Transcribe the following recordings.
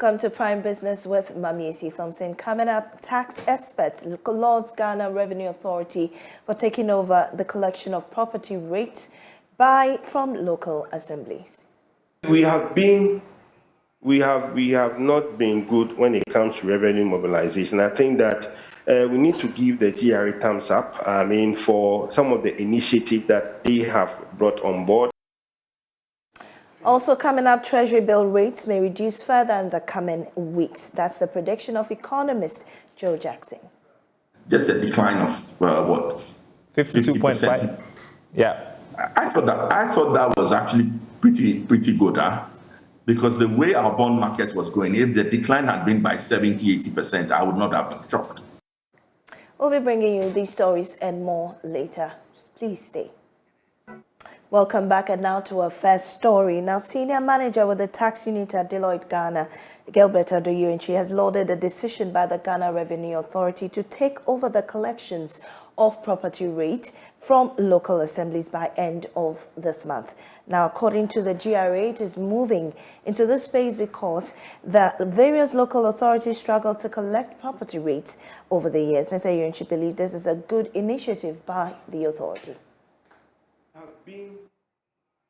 Welcome to Prime Business with Maame Esi Thompson. Coming up, tax experts lauds Ghana Revenue Authority for taking over the collection of property rates from local assemblies. We have not been good when it comes to revenue mobilization. I think that we need to give the GRA thumbs up. For some of the initiatives that they have brought on board. Also coming up, Treasury bill rates may reduce further in the coming weeks. That's the prediction of economist Joe Jackson. Just a decline of 52.5. Yeah. I thought that was actually pretty good, because the way our bond market was going, if the decline had been by 70-80%, I would not have been shocked. We'll be bringing you these stories and more later. Please stay. Welcome back, and now to our first story. Now, senior manager with the tax unit at Deloitte Ghana, Gilbert Adoyuenchi, has lauded a decision by the Ghana Revenue Authority to take over the collections of property rate from local assemblies by end of this month. Now, according to the GRA, it is moving into this space because the various local authorities struggle to collect property rates over the years. Mr. Adoyuenchi believes this is a good initiative by the authority.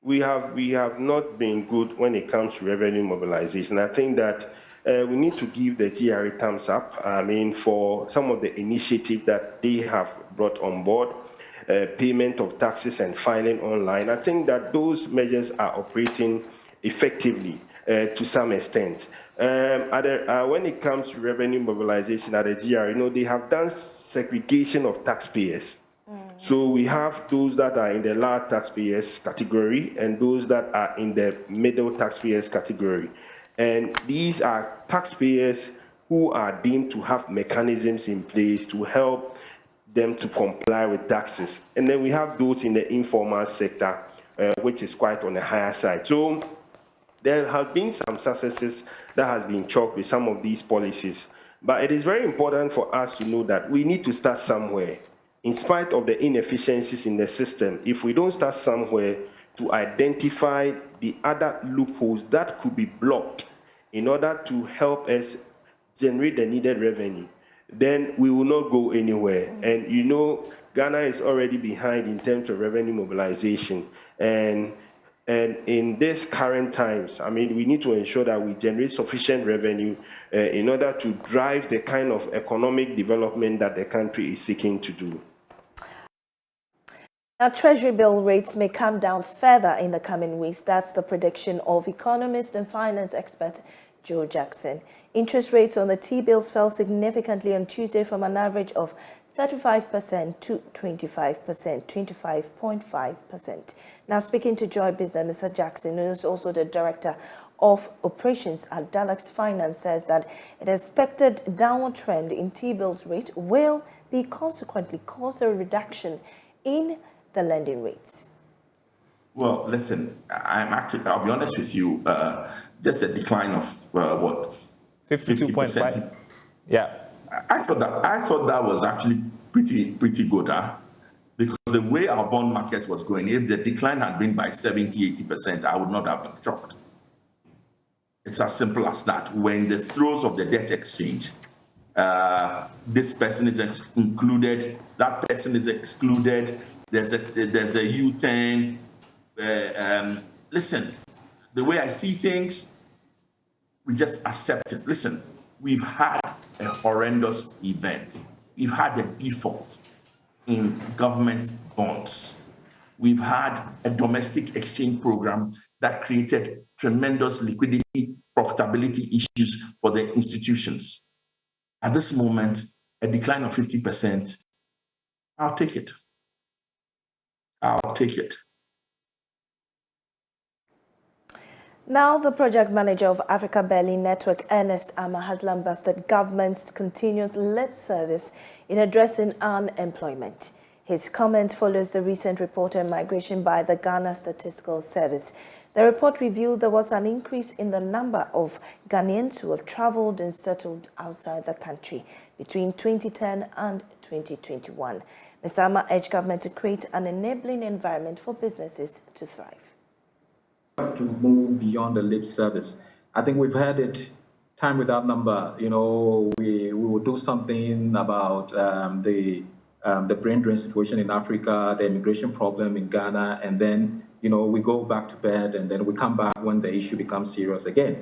We have not been good when it comes to revenue mobilization. I think that we need to give the GRA thumbs up. For some of the initiatives that they have brought on board, payment of taxes and filing online. I think that those measures are operating effectively to some extent. When it comes to revenue mobilization at the GRA, they have done segregation of taxpayers. So we have those that are in the large taxpayers category and those that are in the middle taxpayers category. And these are taxpayers who are deemed to have mechanisms in place to help them to comply with taxes. And then we have those in the informal sector, which is quite on the higher side. So there have been some successes that has been chalked with some of these policies. But it is very important for us to know that we need to start somewhere. In spite of the inefficiencies in the system, if we don't start somewhere to identify the other loopholes that could be blocked in order to help us generate the needed revenue, then we will not go anywhere. And Ghana is already behind in terms of revenue mobilization. And in these current times, we need to ensure that we generate sufficient revenue in order to drive the kind of economic development that the country is seeking to do. Now, Treasury bill rates may come down further in the coming weeks. That's the prediction of economist and finance expert Joe Jackson. Interest rates on the T-bills fell significantly on Tuesday from an average of 35% to 25%. Now, speaking to Joy Business, Mr. Jackson, who is also the director of operations at Dalax Finance, says that an expected downward trend in T-bills rate will be consequently cause a reduction in the lending rates. Well, listen, I'll be honest with you, just a decline of 52.5. Yeah. I thought that was actually pretty good, because the way our bond market was going, if the decline had been by 70-80%, I would not have been shocked. It's as simple as that. We're in the throes of the debt exchange. This person is included, that person is excluded. There's a U-turn. Listen, the way I see things, we just accept it. Listen, we've had a horrendous event. We've had a default in government bonds. We've had a domestic exchange program that created tremendous liquidity, profitability issues for the institutions. At this moment, a decline of 50%, I'll take it. Now, the project manager of Africa Berlin Network, Ernest Ama, has lambasted government's continuous lip service in addressing unemployment. His comment follows the recent report on migration by the Ghana Statistical Service. The report revealed there was an increase in the number of Ghanaians who have traveled and settled outside the country between 2010 and 2021. Mr. Ama urged government to create an enabling environment for businesses to thrive. To move beyond the lip service. I think we've heard it time without number. You know, we will do something about the brain drain situation in Africa, the immigration problem in Ghana, and then, you know, we go back to bed, and then we come back when the issue becomes serious again.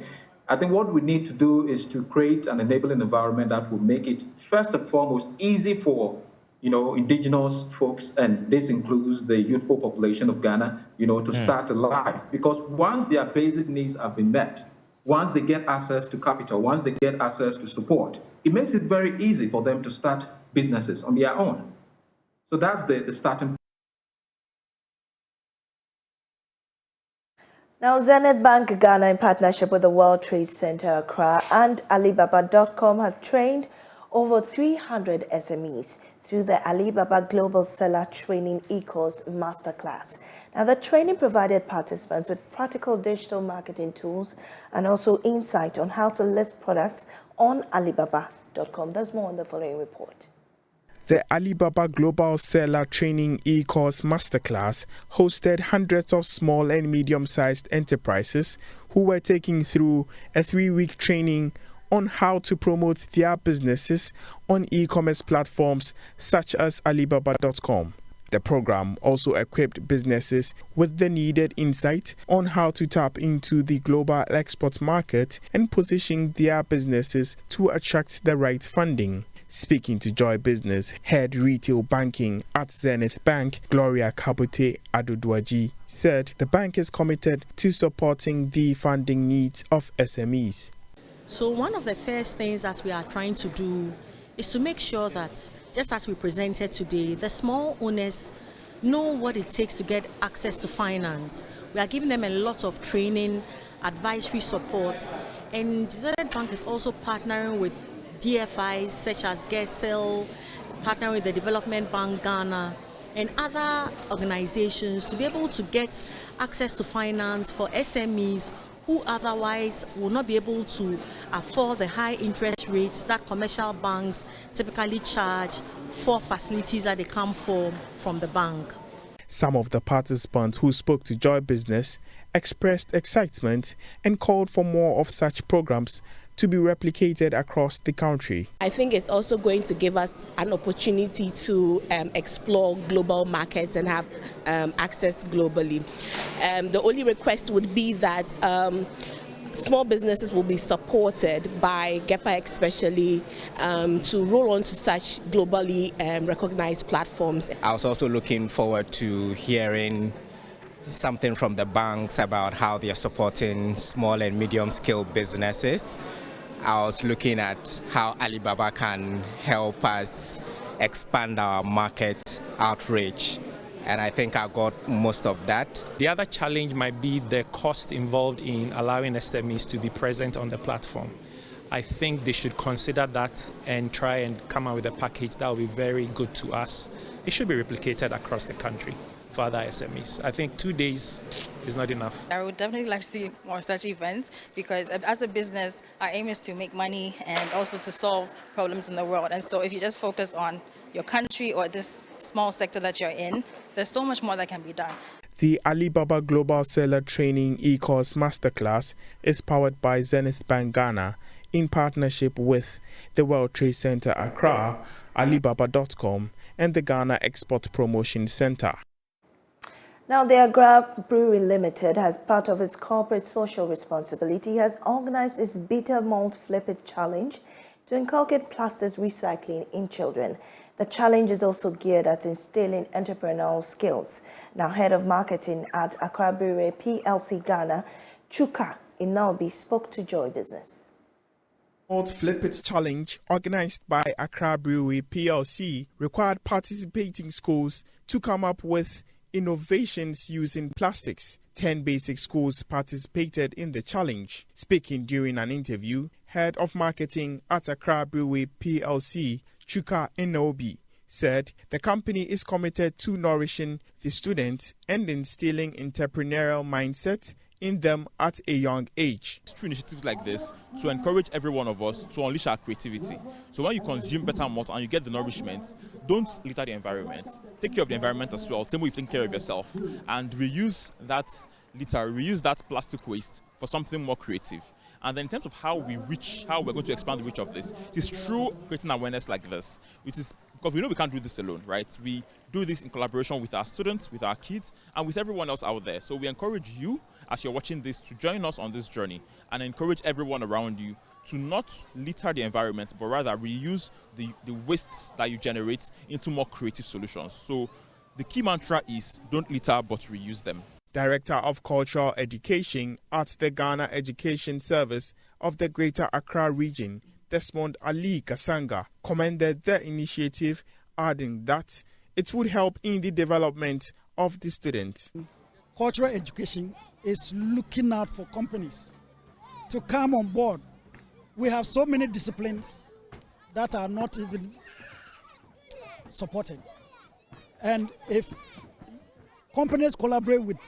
I think what we need to do is to create an enabling environment that will make it, first and foremost, easy for, you know, indigenous folks, and this includes the youthful population of Ghana, you know, to start a life. Because once their basic needs have been met, once they get access to capital, once they get access to support, it makes it very easy for them to start businesses on their own. So that's the starting point. Now, Zenith Bank Ghana, in partnership with the World Trade Center Accra and Alibaba.com, have trained over 300 SMEs through the Alibaba Global Seller Training E-Course Masterclass. Now, the training provided participants with practical digital marketing tools and also insight on how to list products on Alibaba.com. There's more on the following report. The Alibaba Global Seller Training E-Course Masterclass hosted hundreds of small and medium-sized enterprises who were taking through a 3-week training on how to promote their businesses on e-commerce platforms such as Alibaba.com. The program also equipped businesses with the needed insight on how to tap into the global export market and position their businesses to attract the right funding. Speaking to Joy Business, Head Retail Banking at Zenith Bank, Gloria Kabote Adodwaji, said the bank is committed to supporting the funding needs of SMEs. So one of the first things that we are trying to do is to make sure that, just as we presented today, the small owners know what it takes to get access to finance. We are giving them a lot of training, advisory support, and Zenith Bank is also partnering with DFIs such as GESEL, partnering with the Development Bank Ghana and other organizations to be able to get access to finance for SMEs who otherwise will not be able to afford the high interest rates that commercial banks typically charge for facilities that they come from the bank. Some of the participants who spoke to Joy Business expressed excitement and called for more of such programs to be replicated across the country. I think it's also going to give us an opportunity to explore global markets and have access globally. The only request would be that small businesses will be supported by GEFA especially to roll onto such globally recognized platforms. I was also looking forward to hearing something from the banks about how they are supporting small and medium-scale businesses. I was looking at how Alibaba can help us expand our market outreach, and I think I got most of that. The other challenge might be the cost involved in allowing SMEs to be present on the platform. I think they should consider that and try and come out with a package that will be very good to us. It should be replicated across the country for other SMEs. I think 2 days is not enough. I would definitely like to see more such events because as a business, our aim is to make money and also to solve problems in the world. And so if you just focus on your country or this small sector that you're in, there's so much more that can be done. The Alibaba Global Seller Training E-Course Masterclass is powered by Zenith Bank Ghana in partnership with the World Trade Center Accra, Alibaba.com and the Ghana Export Promotion Center. Now, the Agra Brewery Limited, as part of its corporate social responsibility, has organized its Bitter Malt Flip It Challenge to inculcate plastics recycling in children. The challenge is also geared at instilling entrepreneurial skills. Now, Head of Marketing at Accra Brewery PLC Ghana, Chuka Inaobi, spoke to Joy Business. Malt Flip It Challenge, organized by Accra Brewery PLC, required participating schools to come up with innovations using plastics. 10 basic schools participated in the challenge. Speaking during an interview, Head of Marketing at Accra Brewery PLC, Chuka Inaobi, said the company is committed to nourishing the students and instilling entrepreneurial mindset in them at a young age. Through initiatives like this, to encourage every one of us to unleash our creativity. So when you consume better malt and you get the nourishment, don't litter the environment. Take care of the environment as well, same way you take care of yourself. And reuse that litter, reuse that plastic waste for something more creative. And then in terms of how we're going to expand the reach of this, it is through creating awareness like this, which is because we know we can't do this alone, right? We do this in collaboration with our students, with our kids, and with everyone else out there. So we encourage you, as you're watching this, to join us on this journey and encourage everyone around you to not litter the environment, but rather reuse the wastes that you generate into more creative solutions. So the key mantra is don't litter, but reuse them. Director of Cultural Education at the Ghana Education Service of the Greater Accra Region, Desmond Ali Kasanga, commended the initiative, adding that it would help in the development of the students. Cultural education is looking out for companies to come on board. We have so many disciplines that are not even supported. And if companies collaborate with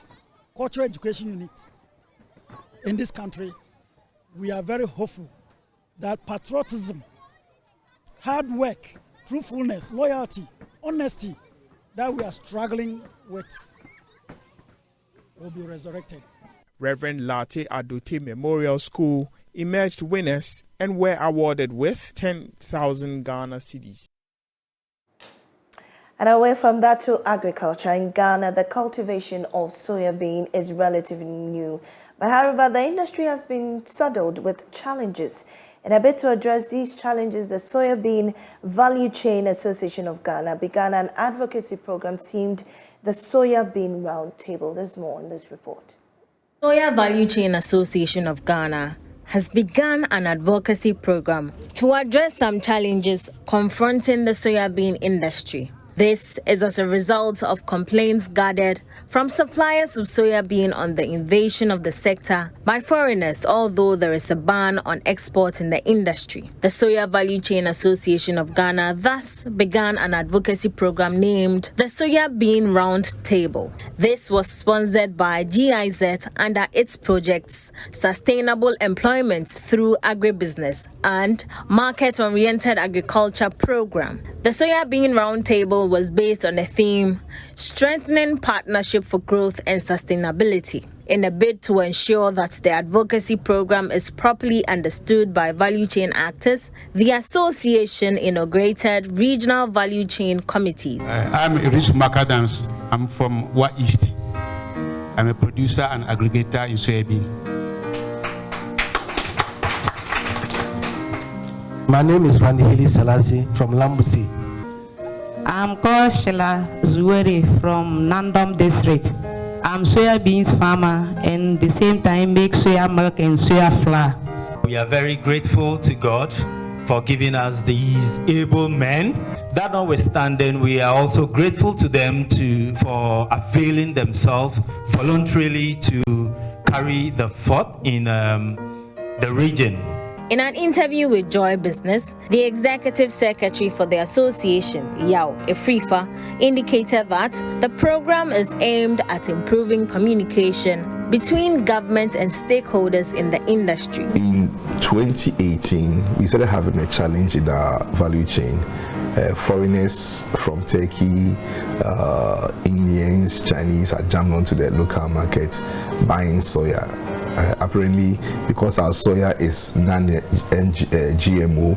cultural education units in this country, we are very hopeful that patriotism, hard work, truthfulness, loyalty, honesty that we are struggling with will be resurrected. Reverend Latte Adote Memorial School emerged winners and were awarded with 10,000 Ghana cedis. And away from that to agriculture, in Ghana, the cultivation of soya bean is relatively new. But however, the industry has been saddled with challenges. In a bid to address these challenges, the Soya Bean Value Chain Association of Ghana began an advocacy program themed the Soya Bean Roundtable. There's more in this report. Soya Value Chain Association of Ghana has begun an advocacy program to address some challenges confronting the soya bean industry. This is as a result of complaints gathered from suppliers of soya bean on the invasion of the sector by foreigners, although there is a ban on export in the industry. The Soya Value Chain Association of Ghana thus began an advocacy program named the Soya Bean Roundtable. This was sponsored by GIZ under its projects Sustainable Employment Through Agribusiness and Market-Oriented Agriculture Program. The Soya Bean Roundtable was based on the theme Strengthening Partnership for Growth and Sustainability. In a bid to ensure that the advocacy program is properly understood by value chain actors, the association inaugurated regional value chain committees. I'm Rich McAdams. I'm from Wa East. I'm a producer and aggregator in soybean. My name is Randy Hili Selassie from Lambusi. I'm called Sheila Zuwere from Nandom District. I'm soya beans farmer and at the same time make soya milk and soya flour. We are very grateful to God for giving us these able men. That notwithstanding, we are also grateful to them for availing themselves voluntarily to carry the fort in the region. In an interview with Joy Business, the executive secretary for the association, Yao Efrifa, indicated that the program is aimed at improving communication between government and stakeholders in the industry. In 2018, we started having a challenge in our value chain. Foreigners from Turkey, Indians, Chinese are jammed onto the local market buying soya. Apparently, because our soya is non-GMO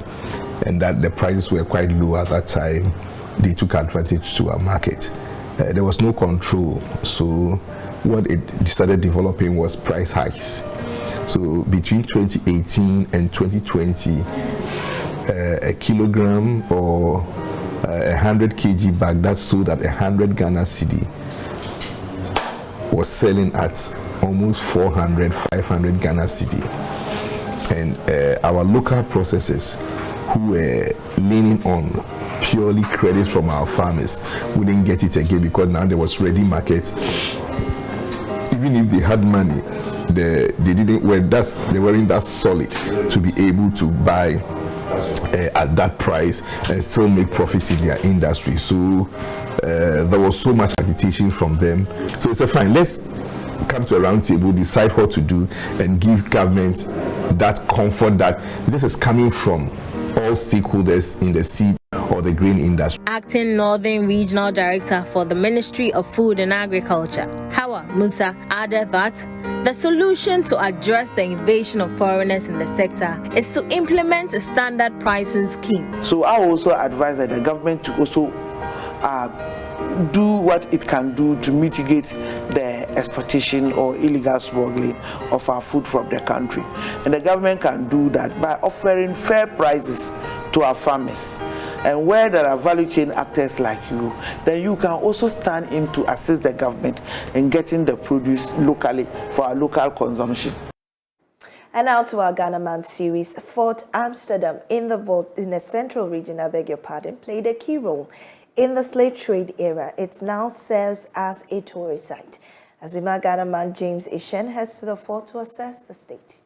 and that the prices were quite low at that time, they took advantage to our market. There was no control, so what it started developing was price hikes. So between 2018 and 2020, a kilogram or 100 kg bag that sold at 100 Ghana cedi was selling at almost 400, 500 Ghana cedi. And our local processors who were leaning on purely credit from our farmers wouldn't get it again because now there was ready market. Even if they had money, they weren't that solid to be able to buy at that price and still make profit in their industry. So there was so much agitation from them. So it's a fine, let's come to a round table, decide what to do, and give government that comfort that this is coming from all stakeholders in the seed or the grain industry. Acting Northern Regional Director for the Ministry of Food and Agriculture, Hawa Musa, added that the solution to address the invasion of foreigners in the sector is to implement a standard pricing scheme. So I also advise that the government to also do what it can do to mitigate the exportation or illegal smuggling of our food from the country. And the government can do that by offering fair prices to our farmers. And where there are value chain actors like you, then you can also stand in to assist the government in getting the produce locally for our local consumption. And now to our Ghana Man series. Fort Amsterdam in the central region, played a key role in the slave trade era. It now serves as a tourist site. As we met Ghana Man James Ishen heads to the fort to assess the state.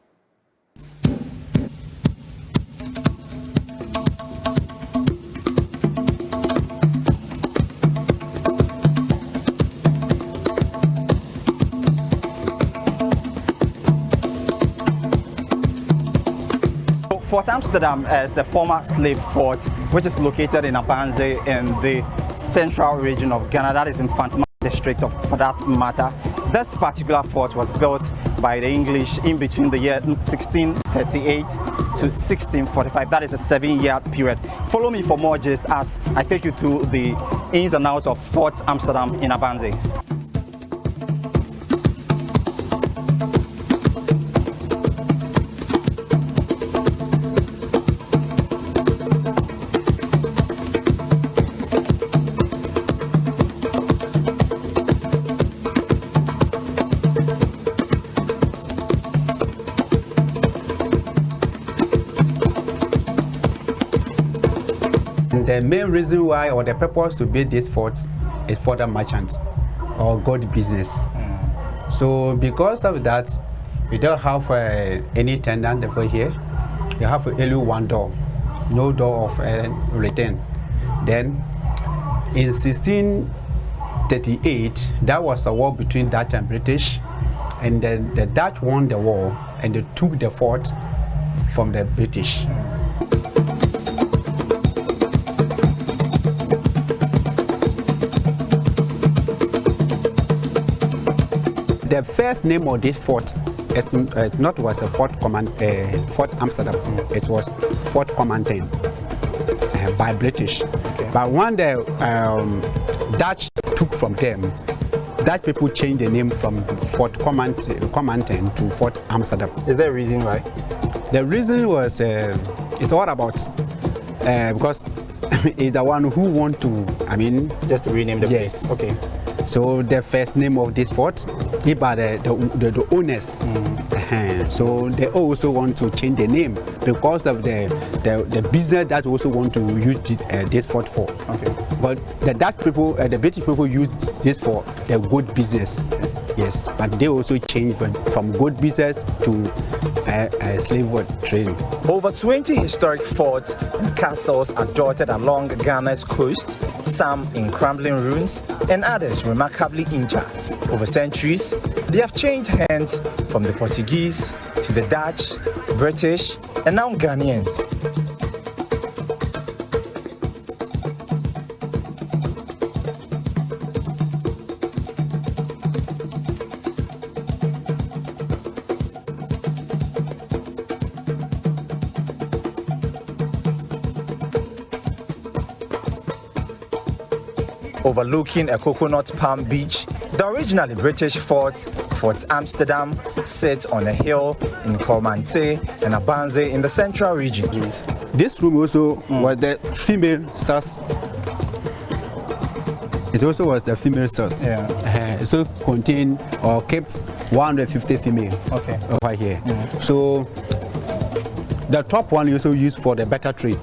Fort Amsterdam is a former slave fort which is located in Abanze in the central region of Ghana, that is in Fantima district for that matter. This particular fort was built by the English in between the year 1638 to 1645. That is a 7-year period. Follow me for more gist as I take you through the ins and outs of Fort Amsterdam in Abanze. The main reason why, or the purpose to build this fort, is for the merchants or gold business. So because of that, we don't have any tenant over here. We have only one door, no door of return. Then in 1638, that was a war between Dutch and British, and then the Dutch won the war and they took the fort from the British. The first name of this fort, it not was the Fort Amsterdam. It was Fort Commandant by British. Okay. But when the Dutch took from them, Dutch people changed the name from Fort Commandant to Fort Amsterdam. Is there a reason why? The reason was it's all about because it's the one who want to, just to rename the place. Okay. So the first name of this fort, by the owners. So they also want to change the name because of the business that also want to use this fort for. Okay. But the Dutch people, the British people used this for the gold business. Yes, but they also changed from gold business to slave trading. Over 20 historic forts and castles are dotted along Ghana's coast, some in crumbling ruins and others remarkably intact. Over centuries, they have changed hands from the Portuguese to the Dutch, British, and now Ghanaians. Overlooking a coconut palm beach, the originally British fort, Fort Amsterdam, sits on a hill in Kormante and Abanze in the central region. This room also was the female source. It also was the female source. Yeah. It also contained or kept 150 female over here. So the top one you also used for the better trade.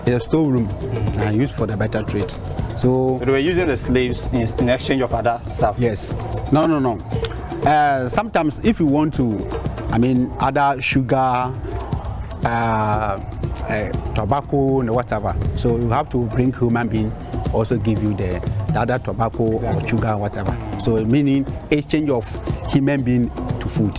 It's a storeroom and used for the better trade. So they were using the slaves in exchange of other stuff? Yes. No. Sometimes if you want to, other sugar, tobacco and whatever. So you have to bring human being, also give you the other tobacco or sugar, whatever. So meaning exchange of human being to food.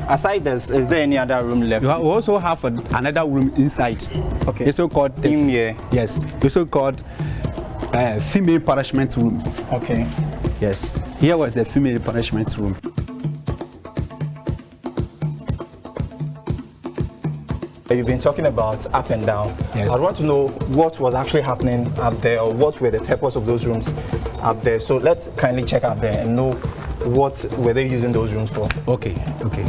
Aside this, is there any other room left? We also have another room inside. Okay. It's so called here. Yes. It's so called female punishment room. Okay. Yes. Here was the female punishment room. You've been talking about up and down. Yes. I want to know what was actually happening up there, or what were the purpose of those rooms up there. So let's kindly check up there and know what were they using those rooms for. Okay. Okay.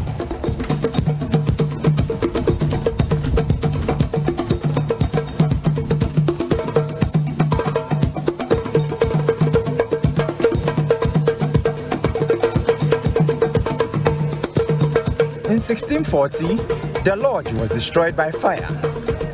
In 1640, the lodge was destroyed by fire.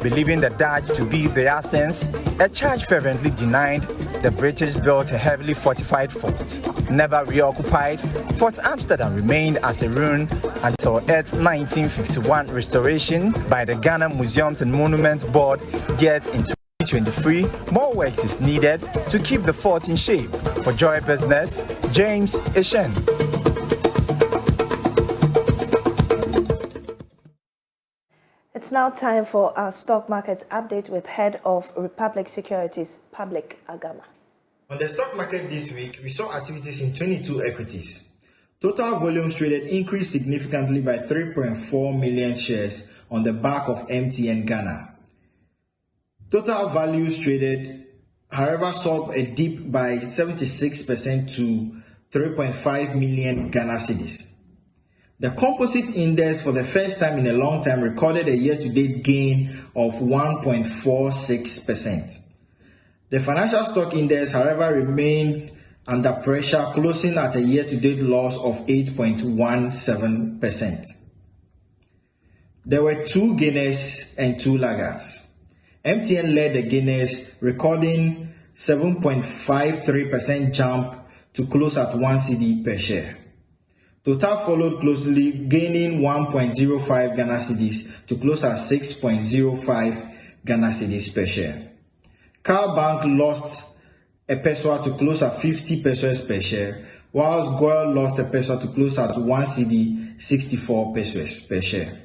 Believing the Dutch to be their assassins, a charge fervently denied the British built a heavily fortified fort. Never reoccupied, Fort Amsterdam remained as a ruin until its 1951 restoration by the Ghana Museums and Monuments Board. Yet in 2023, more work is needed to keep the fort in shape. For Joy Business, James Eshen. It's now time for our stock markets update with Head of Republic Securities, Public Agama. On the stock market this week, we saw activities in 22 equities. Total volumes traded increased significantly by 3.4 million shares on the back of MTN Ghana. Total values traded, however, saw a dip by 76% to 3.5 million Ghana cedis. The composite index for the first time in a long time recorded a year-to-date gain of 1.46%. The financial stock index, however, remained under pressure, closing at a year-to-date loss of 8.17%. There were two gainers and two laggards. MTN led the gainers, recording 7.53% jump to close at 1 cedi per share. Total followed closely, gaining 1.05 Ghana cedis to close at 6.05 Ghana cedis per share. Cal Bank lost a peso to close at 50 pesos per share, whilst Goil lost a peso to close at 1 cedi 64 pesos per share.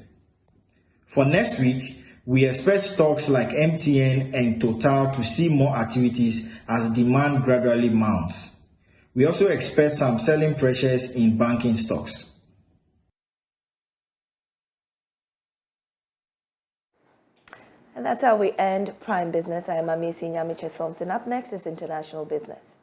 For next week, we expect stocks like MTN and Total to see more activities as demand gradually mounts. We also expect some selling pressures in banking stocks. And that's how we end Prime Business. I am Maame Esi Nyamekye Thompson. Up next is International Business.